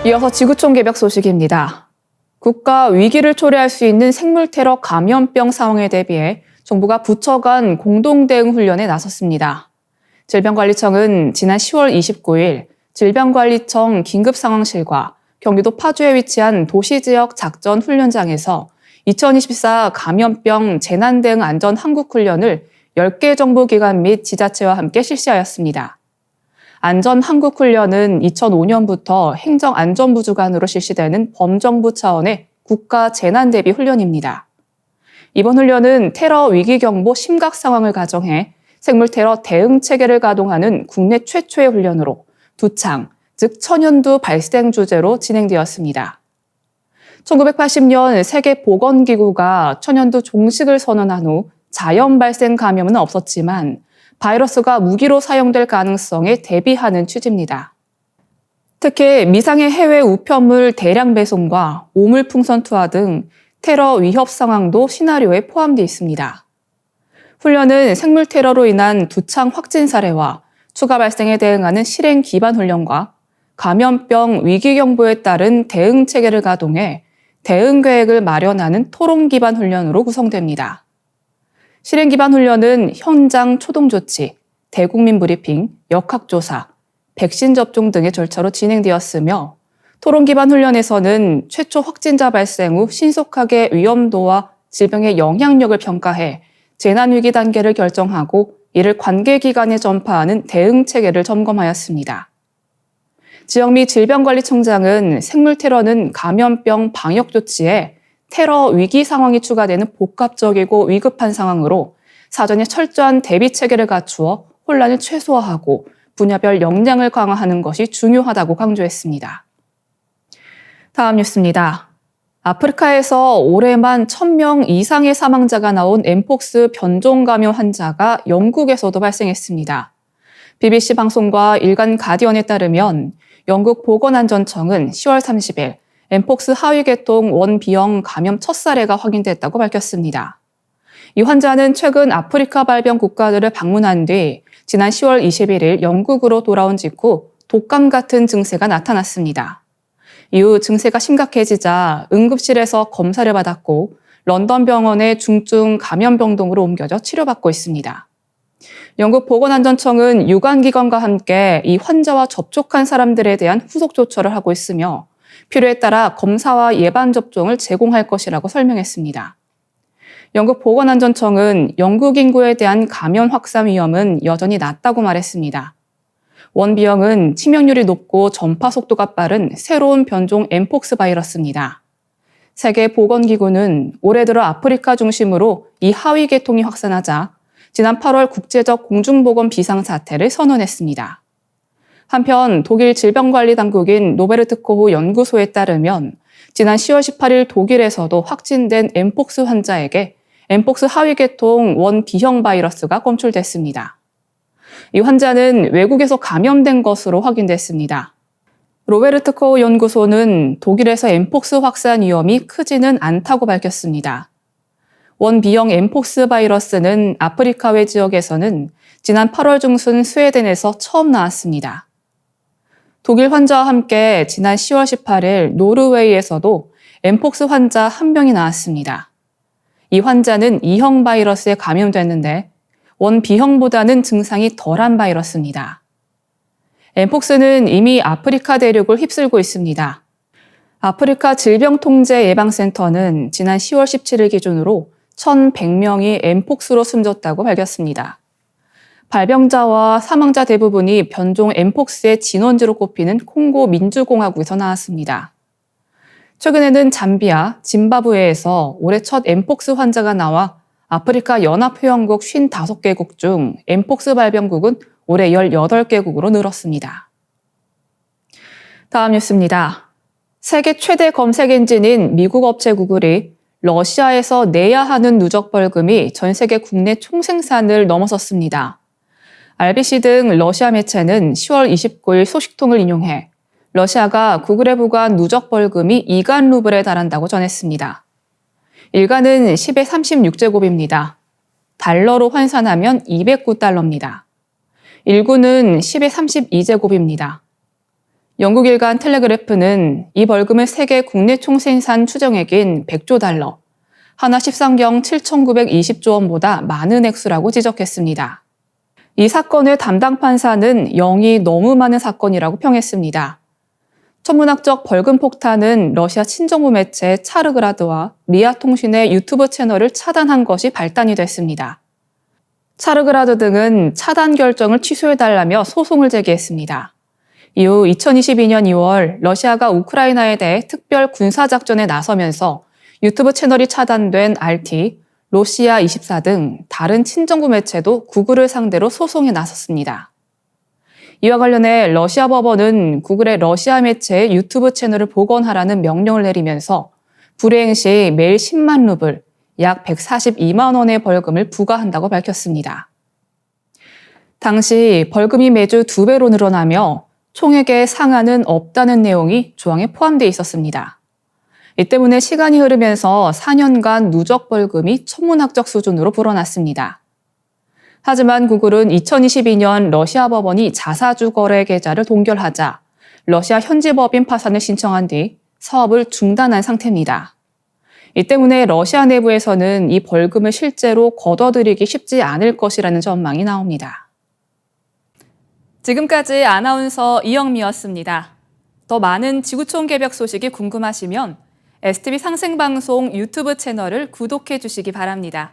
이어서 지구촌 개벽 소식입니다. 국가 위기를 초래할 수 있는 생물 테러 감염병 상황에 대비해 정부가 부처 간 공동 대응 훈련에 나섰습니다. 질병관리청은 지난 10월 29일 질병관리청 긴급상황실과 경기도 파주에 위치한 도시지역 작전 훈련장에서 2024 감염병 재난대응 안전 한국훈련을 10개 정부기관 및 지자체와 함께 실시하였습니다. 안전한국훈련은 2005년부터 행정안전부 주관으로 실시되는 범정부 차원의 국가 재난대비 훈련입니다. 이번 훈련은 테러 위기경보 심각 상황을 가정해 생물테러 대응 체계를 가동하는 국내 최초의 훈련으로 두창, 즉 천연두 발생 주제로 진행되었습니다. 1980년 세계보건기구가 천연두 종식을 선언한 후 자연 발생 감염은 없었지만 바이러스가 무기로 사용될 가능성에 대비하는 취지입니다. 특히 미상의 해외 우편물 대량 배송과 오물풍선 투하 등 테러 위협 상황도 시나리오에 포함되어 있습니다. 훈련은 생물 테러로 인한 두창 확진 사례와 추가 발생에 대응하는 실행 기반 훈련과 감염병 위기 경보에 따른 대응 체계를 가동해 대응 계획을 마련하는 토론 기반 훈련으로 구성됩니다. 실행 기반 훈련은 현장 초동 조치, 대국민 브리핑, 역학조사, 백신 접종 등의 절차로 진행되었으며 토론 기반 훈련에서는 최초 확진자 발생 후 신속하게 위험도와 질병의 영향력을 평가해 재난위기 단계를 결정하고 이를 관계기관에 전파하는 대응 체계를 점검하였습니다. 지역 및 질병관리청장은 생물테러는 감염병 방역 조치에 테러 위기 상황이 추가되는 복합적이고 위급한 상황으로 사전에 철저한 대비 체계를 갖추어 혼란을 최소화하고 분야별 역량을 강화하는 것이 중요하다고 강조했습니다. 다음 뉴스입니다. 아프리카에서 올해만 1,000명 이상의 사망자가 나온 엠폭스 변종 감염 환자가 영국에서도 발생했습니다. BBC 방송과 일간 가디언에 따르면 영국 보건안전청은 10월 30일 엠폭스 하위계통 원B형 감염 첫 사례가 확인됐다고 밝혔습니다. 이 환자는 최근 아프리카 발병 국가들을 방문한 뒤 지난 10월 21일 영국으로 돌아온 직후 독감 같은 증세가 나타났습니다. 이후 증세가 심각해지자 응급실에서 검사를 받았고 런던 병원의 중증 감염병동으로 옮겨져 치료받고 있습니다. 영국 보건안전청은 유관기관과 함께 이 환자와 접촉한 사람들에 대한 후속 조처를 하고 있으며 필요에 따라 검사와 예방접종을 제공할 것이라고 설명했습니다. 영국 보건안전청은 영국 인구에 대한 감염 확산 위험은 여전히 낮다고 말했습니다. 원B형은 치명률이 높고 전파 속도가 빠른 새로운 변종 엠폭스 바이러스입니다. 세계보건기구는 올해 들어 아프리카 중심으로 이 하위 계통이 확산하자 지난 8월 국제적 공중보건 비상사태를 선언했습니다. 한편 독일 질병관리당국인 노베르트 코흐 연구소에 따르면 지난 10월 18일 독일에서도 확진된 엠폭스 환자에게 엠폭스 하위계통 원B형 바이러스가 검출됐습니다. 이 환자는 외국에서 감염된 것으로 확인됐습니다. 노베르트 코흐 연구소는 독일에서 엠폭스 확산 위험이 크지는 않다고 밝혔습니다. 원B형 엠폭스 바이러스는 아프리카 외 지역에서는 지난 8월 중순 스웨덴에서 처음 나왔습니다. 독일 환자와 함께 지난 10월 18일 노르웨이에서도 엠폭스 환자 1명이 나왔습니다. 이 환자는 2형 바이러스에 감염됐는데 원B형보다는 증상이 덜한 바이러스입니다. 엠폭스는 이미 아프리카 대륙을 휩쓸고 있습니다. 아프리카 질병통제예방센터는 지난 10월 17일 기준으로 1,100명이 엠폭스로 숨졌다고 밝혔습니다. 발병자와 사망자 대부분이 변종 엠폭스의 진원지로 꼽히는 콩고 민주공화국에서 나왔습니다. 최근에는 잠비아, 짐바브웨에서 올해 첫 엠폭스 환자가 나와 아프리카 연합회원국 55개국 중 엠폭스 발병국은 올해 18개국으로 늘었습니다. 다음 뉴스입니다. 세계 최대 검색 엔진인 미국 업체 구글이 러시아에서 내야 하는 누적 벌금이 전 세계 국내 총생산을 넘어섰습니다. RBC 등 러시아 매체는 10월 29일 소식통을 인용해 러시아가 구글에 부과한 누적 벌금이 2간 루블에 달한다고 전했습니다. 일간은 10의 36제곱입니다. 달러로 환산하면 209달러입니다. 일구는 10의 32제곱입니다. 영국 일간 텔레그래프는 이 벌금을 세계 국내 총생산 추정액인 100조 달러, 하나 13경 7,920조 원보다 많은 액수라고 지적했습니다. 이 사건의 담당 판사는 영이 너무 많은 사건이라고 평했습니다. 천문학적 벌금 폭탄은 러시아 친정부 매체 차르그라드와 리아 통신의 유튜브 채널을 차단한 것이 발단이 됐습니다. 차르그라드 등은 차단 결정을 취소해달라며 소송을 제기했습니다. 이후 2022년 2월 러시아가 우크라이나에 대해 특별 군사작전에 나서면서 유튜브 채널이 차단된 RT, 로시아24 등 다른 친정부 매체도 구글을 상대로 소송에 나섰습니다. 이와 관련해 러시아 법원은 구글의 러시아 매체의 유튜브 채널을 복원하라는 명령을 내리면서 불이행 시 매일 10만 루블, 약 142만 원의 벌금을 부과한다고 밝혔습니다. 당시 벌금이 매주 2배로 늘어나며 총액의 상한은 없다는 내용이 조항에 포함되어 있었습니다. 이 때문에 시간이 흐르면서 4년간 누적 벌금이 천문학적 수준으로 불어났습니다. 하지만 구글은 2022년 러시아 법원이 자사주 거래 계좌를 동결하자 러시아 현지 법인 파산을 신청한 뒤 사업을 중단한 상태입니다. 이 때문에 러시아 내부에서는 이 벌금을 실제로 걷어들이기 쉽지 않을 것이라는 전망이 나옵니다. 지금까지 아나운서 이영미였습니다. 더 많은 지구촌 개벽 소식이 궁금하시면 STV 상생방송 유튜브 채널을 구독해 주시기 바랍니다.